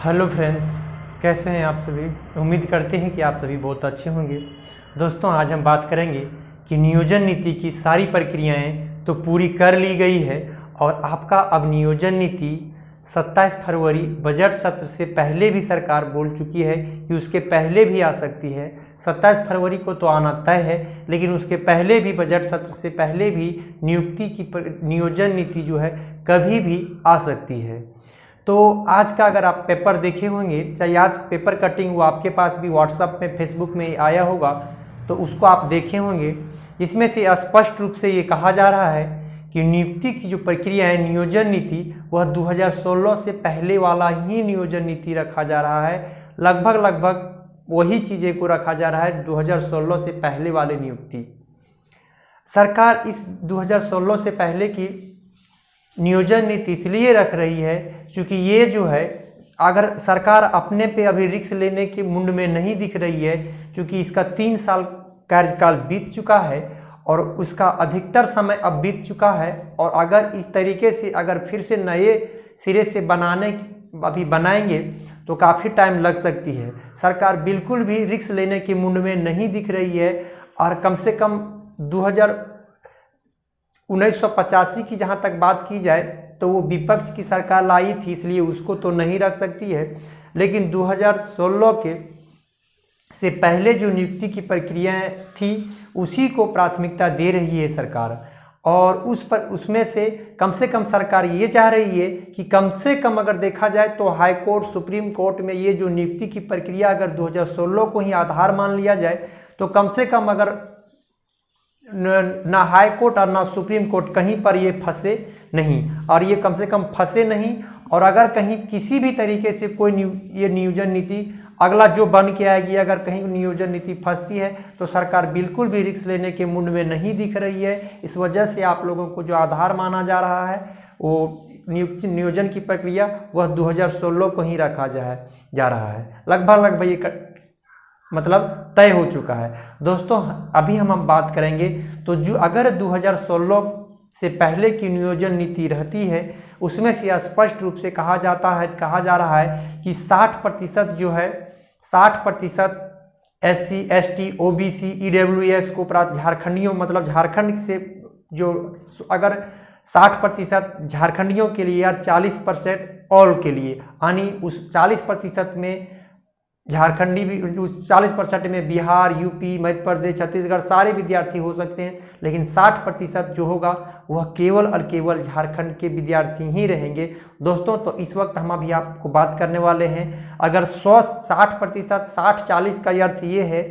Hello friends, कैसे हैं आप सभी। उम्मीद करते हैं कि आप सभी बहुत अच्छे होंगे। दोस्तों, आज हम बात करेंगे कि नियोजन नीति की सारी प्रक्रियाएं तो पूरी कर ली गई है और आपका अब नियोजन नीति 27 फरवरी बजट सत्र से पहले भी सरकार बोल चुकी है कि उसके पहले भी आ सकती है। 27 फरवरी को तो आना तय है, लेकिन उसके पहले भी बजट सत्र से पहले भी नियोजन नीति जो है कभी भी आ सकती है। तो आज का अगर आप पेपर देखे होंगे, चाहे आज पेपर कटिंग वो आपके पास भी व्हाट्सएप में फेसबुक में आया होगा, तो उसको आप देखे होंगे। इसमें से स्पष्ट रूप से ये कहा जा रहा है कि नियुक्ति की जो प्रक्रिया है नियोजन नीति, वह 2016 से पहले वाला ही नियोजन नीति रखा जा रहा है। लगभग वही चीज़ें को रखा जा रहा है 2016 से पहले वाले नियुक्ति। सरकार इस 2016 से पहले की नियोजन नीति इसलिए रख रही है क्योंकि ये जो है, अगर सरकार अपने पे अभी रिस्क लेने के मुंड में नहीं दिख रही है, क्योंकि इसका 3 साल कार्यकाल बीत चुका है और उसका अधिकतर समय अब बीत चुका है। और अगर इस तरीके से अगर फिर से नए सिरे से बनाएंगे तो काफ़ी टाइम लग सकती है। सरकार बिल्कुल भी रिस्क लेने के मुंड में नहीं दिख रही है और कम से कम 1985 की जहाँ तक बात की जाए तो वो विपक्ष की सरकार लाई थी, इसलिए उसको तो नहीं रख सकती है। लेकिन 2016 के से पहले जो नियुक्ति की प्रक्रियाएं थी उसी को प्राथमिकता दे रही है सरकार। और उसमें से कम सरकार ये चाह रही है कि कम से कम अगर देखा जाए तो हाई कोर्ट, सुप्रीम कोर्ट में ये जो नियुक्ति की प्रक्रिया अगर 2016 को ही आधार मान लिया जाए तो कम से कम अगर ना हाई कोर्ट और ना सुप्रीम कोर्ट कहीं पर ये फंसे नहीं, और ये कम से कम फंसे नहीं। और अगर कहीं किसी भी तरीके से कोई ये नियोजन नीति अगला जो बन के आएगी, अगर कहीं नियोजन नीति फंसती है तो सरकार बिल्कुल भी रिस्क लेने के मुंड में नहीं दिख रही है। इस वजह से आप लोगों को जो आधार माना जा रहा है वो नियोजन की प्रक्रिया वह 2016 को ही रखा जा रहा है। लगभग ये मतलब तय हो चुका है। दोस्तों, अभी हम बात करेंगे तो जो अगर 2016 से पहले की नियोजन नीति रहती है उसमें से स्पष्ट रूप से कहा जा रहा है कि 60% जो है 60% SC, ST, OBC, EWS को झारखंडियों, मतलब झारखंड से जो अगर 60% झारखंडियों के लिए या 40% ऑल के लिए, यानी उस 40% में झारखंडी भी, उस 40% में बिहार, यूपी, मध्य प्रदेश, छत्तीसगढ़ सारे विद्यार्थी हो सकते हैं, लेकिन 60% जो होगा वह केवल और केवल झारखंड के विद्यार्थी ही रहेंगे। दोस्तों, तो इस वक्त हम अभी आपको बात करने वाले हैं, अगर 60% 60-40 का अर्थ ये है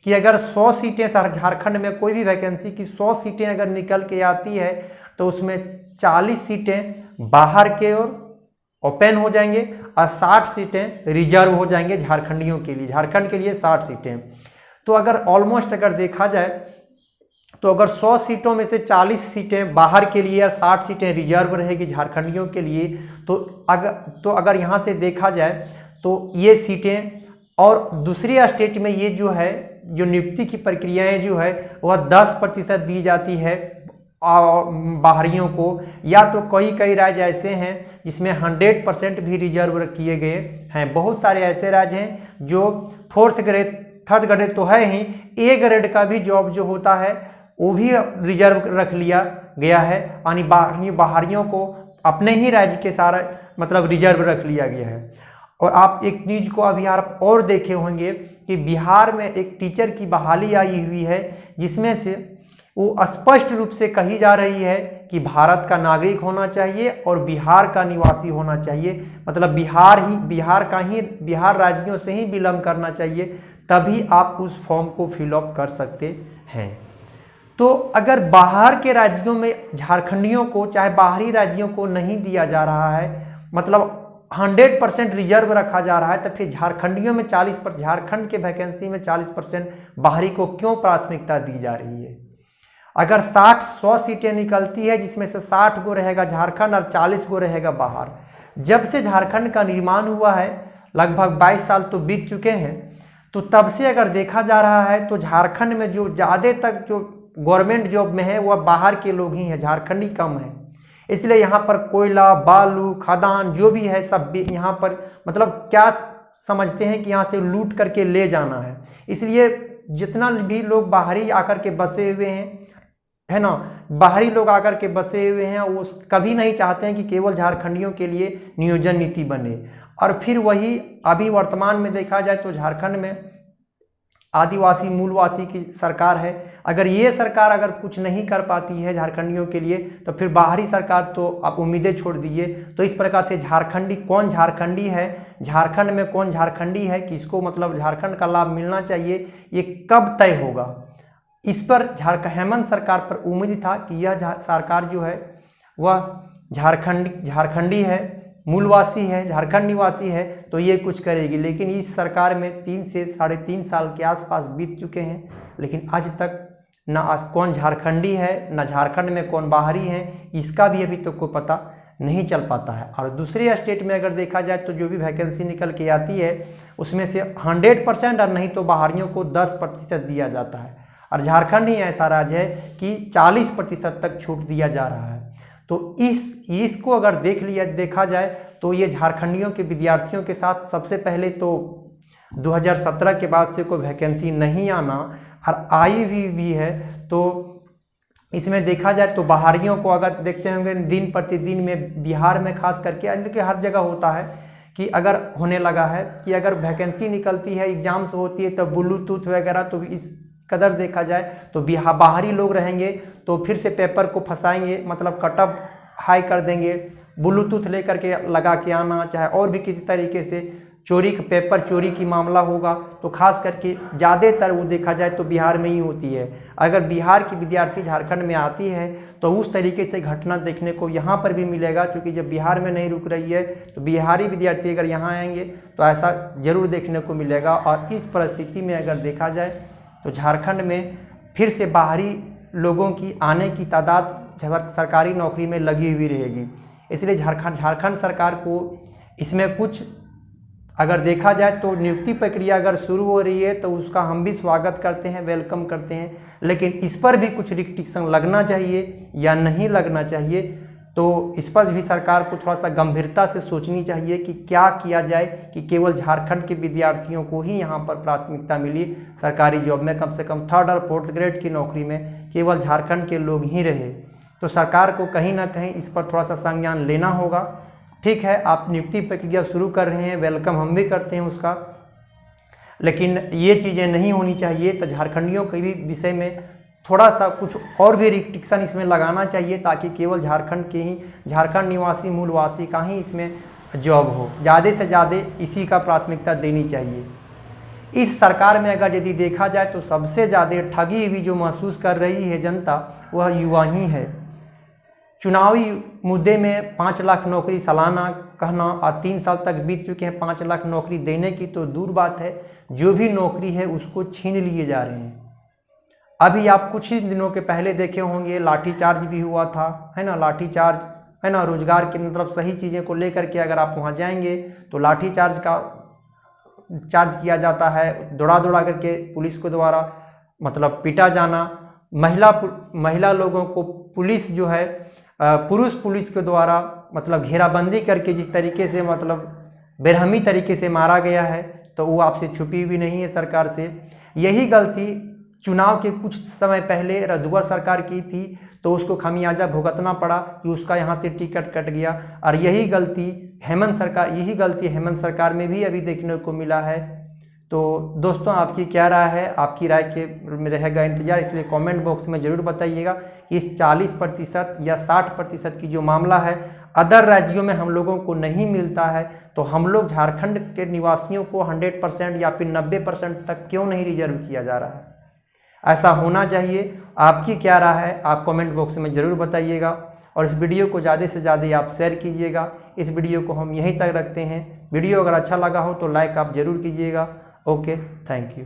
कि अगर 100 सीटें झारखंड में कोई भी वैकेंसी की 100 सीटें अगर निकल के आती है तो उसमें 40 सीटें बाहर के ओर ओपन हो जाएंगे और 60 सीटें रिजर्व हो जाएंगे झारखंडियों के लिए, झारखंड के लिए 60 सीटें। तो अगर ऑलमोस्ट अगर देखा जाए तो अगर 100 सीटों में से 40 सीटें बाहर के लिए और 60 सीटें रिजर्व रहेगी झारखंडियों के लिए, तो अगर यहाँ से देखा जाए तो ये सीटें, और दूसरी स्टेट में ये जो है जो नियुक्ति की प्रक्रियाएं जो है वह 10% दी जाती है बाहरियों को, या तो कई राज्य ऐसे हैं जिसमें 100% भी रिजर्व किए गए हैं। बहुत सारे ऐसे राज्य हैं जो 4th ग्रेड 3rd ग्रेड तो है ही, A ग्रेड का भी जॉब जो होता है वो भी रिजर्व रख लिया गया है, यानी बाहरियों को अपने ही राज्य के सारा मतलब रिजर्व रख लिया गया है। और आप एक न्यूज को अभी आप और देखे होंगे कि बिहार में एक टीचर की बहाली आई हुई है, जिसमें से वो स्पष्ट रूप से कही जा रही है कि भारत का नागरिक होना चाहिए और बिहार का निवासी होना चाहिए, मतलब बिहार राज्यों से ही बिलोंग करना चाहिए, तभी आप उस फॉर्म को फिलअप कर सकते हैं। तो अगर बाहर के राज्यों में झारखंडियों को, चाहे बाहरी राज्यों को नहीं दिया जा रहा है, मतलब 100% रिजर्व रखा जा रहा है, तो फिर झारखंडियों में 40%, झारखंड के वैकेंसी में 40% बाहरी को क्यों प्राथमिकता दी जा रही है? अगर 100 सीटें निकलती है जिसमें से 60 गो रहेगा झारखंड और 40 गो रहेगा बाहर। जब से झारखंड का निर्माण हुआ है लगभग 22 साल तो बीत चुके हैं, तो तब से अगर देखा जा रहा है तो झारखंड में जो ज़्यादा तक जो गवर्नमेंट जॉब में है वह बाहर के लोग ही हैं, झारखंडी कम है। इसलिए यहाँ पर कोयला, बालू, खदान जो भी है सब भी यहाँ पर मतलब क्या समझते हैं कि यहाँ से लूट करके ले जाना है। इसलिए जितना भी लोग बाहरी आकर के बसे हुए हैं, है ना, बाहरी लोग आकर के बसे हुए हैं, वो कभी नहीं चाहते हैं कि केवल झारखंडियों के लिए नियोजन नीति बने। और फिर वही अभी वर्तमान में देखा जाए तो झारखंड में आदिवासी मूलवासी की सरकार है। अगर ये सरकार अगर कुछ नहीं कर पाती है झारखंडियों के लिए, तो फिर बाहरी सरकार तो आप उम्मीदें छोड़ दीजिए। तो इस प्रकार से झारखंडी कौन झारखंडी है, झारखंड में कौन झारखंडी है, किसको मतलब झारखंड का लाभ मिलना चाहिए, ये कब तय होगा। इस पर हेमंत सरकार पर उम्मीद था कि यह सरकार जो है वह झारखंडी है, मूलवासी है, झारखंड निवासी है, तो ये कुछ करेगी। लेकिन इस सरकार में 3 से 3.5 साल के आसपास बीत चुके हैं, लेकिन आज तक न कौन झारखंडी है, न झारखंड में कौन बाहरी है, इसका भी अभी तक कोई पता नहीं चल पाता है। और दूसरे स्टेट में अगर देखा जाए तो जो भी वैकेंसी निकल के आती है उसमें से 100% और नहीं तो बाहरियों को 10% दिया जाता है। और झारखंड ही ऐसा राज्य है कि 40% तक छूट दिया जा रहा है। तो इसको अगर देखा जाए तो ये झारखंडियों के विद्यार्थियों के साथ सबसे पहले तो 2017 के बाद से कोई वैकेंसी नहीं आना, और आई भी है तो इसमें देखा जाए तो बाहरियों को अगर देखते होंगे दिन प्रतिदिन में बिहार में खास करके हर जगह होता है कि अगर होने लगा है कि अगर वैकेंसी निकलती है, एग्जाम्स होती है तो ब्लूटूथ वगैरह, तो इस कदर देखा जाए तो बाहरी लोग रहेंगे तो फिर से पेपर को फंसाएंगे, मतलब कटअप हाई कर देंगे, ब्लूटूथ लेकर के लगा के आना, चाहे और भी किसी तरीके से पेपर चोरी की मामला होगा तो खास करके ज़्यादातर वो देखा जाए तो बिहार में ही होती है। अगर बिहार की विद्यार्थी झारखंड में आती है तो उस तरीके से घटना देखने को यहाँ पर भी मिलेगा, क्योंकि जब बिहार में नहीं रुक रही है तो बिहारी विद्यार्थी अगर यहाँ आएंगे तो ऐसा जरूर देखने को मिलेगा। और इस परिस्थिति में अगर देखा जाए तो झारखंड में फिर से बाहरी लोगों की आने की तादाद सरकारी नौकरी में लगी हुई रहेगी। इसलिए झारखंड सरकार को इसमें कुछ अगर देखा जाए तो नियुक्ति प्रक्रिया अगर शुरू हो रही है तो उसका हम भी स्वागत करते हैं, वेलकम करते हैं, लेकिन इस पर भी कुछ रिस्ट्रिक्शन लगना चाहिए या नहीं लगना चाहिए, तो इस पर भी सरकार को थोड़ा सा गंभीरता से सोचनी चाहिए कि क्या किया जाए कि केवल झारखंड के विद्यार्थियों को ही यहाँ पर प्राथमिकता मिली सरकारी जॉब में, कम से कम 3rd और 4th ग्रेड की नौकरी में केवल झारखंड के लोग ही रहे। तो सरकार को कहीं ना कहीं इस पर थोड़ा सा संज्ञान लेना होगा। ठीक है, आप नियुक्ति प्रक्रिया शुरू कर रहे हैं, वेलकम हम भी करते हैं उसका, लेकिन ये चीज़ें नहीं होनी चाहिए। तो झारखंडियों के भी विषय में थोड़ा सा कुछ और भी रिस्ट्रिक्शन इसमें लगाना चाहिए ताकि केवल झारखंड निवासी मूलवासी का ही इसमें जॉब हो। ज़्यादा से ज़्यादा इसी का प्राथमिकता देनी चाहिए। इस सरकार में अगर यदि देखा जाए तो सबसे ज़्यादा ठगी हुई जो महसूस कर रही है जनता वह युवा ही है। चुनावी मुद्दे में 5 लाख नौकरी सालाना कहना और 3 साल तक बीत चुके हैं 5 लाख नौकरी देने की तो दूर बात है, जो भी नौकरी है उसको छीन लिए जा रहे हैं। अभी आप कुछ ही दिनों के पहले देखे होंगे लाठीचार्ज भी हुआ था, है ना, लाठीचार्ज, है ना, रोजगार की मतलब सही चीज़ें को लेकर के अगर आप वहाँ जाएंगे तो लाठीचार्ज किया जाता है, दौड़ा करके पुलिस के द्वारा मतलब पीटा जाना, महिला लोगों को पुलिस जो है पुरुष पुलिस के द्वारा मतलब घेराबंदी करके जिस तरीके से मतलब बेरहमी तरीके से मारा गया है तो वो आपसे छुपी हुई नहीं है सरकार से। यही गलती चुनाव के कुछ समय पहले रघुवर सरकार की थी तो उसको खमियाजा भुगतना पड़ा कि उसका यहाँ से टिकट कट गया, और यही गलती हेमंत सरकार में भी अभी देखने को मिला है। तो दोस्तों आपकी क्या राय है, आपकी राय के में रहेगा इंतजार, इसलिए कमेंट बॉक्स में ज़रूर बताइएगा कि इस 40% या 60% की जो मामला है अदर राज्यों में हम लोगों को नहीं मिलता है तो हम लोग झारखंड के निवासियों को 100% या फिर 90% तक क्यों नहीं रिजर्व किया जा रहा है। ऐसा होना चाहिए। आपकी क्या राय है आप कमेंट बॉक्स में ज़रूर बताइएगा, और इस वीडियो को ज़्यादा से ज़्यादा आप शेयर कीजिएगा। इस वीडियो को हम यहीं तक रखते हैं। वीडियो अगर अच्छा लगा हो तो लाइक आप ज़रूर कीजिएगा। Okay, thank you.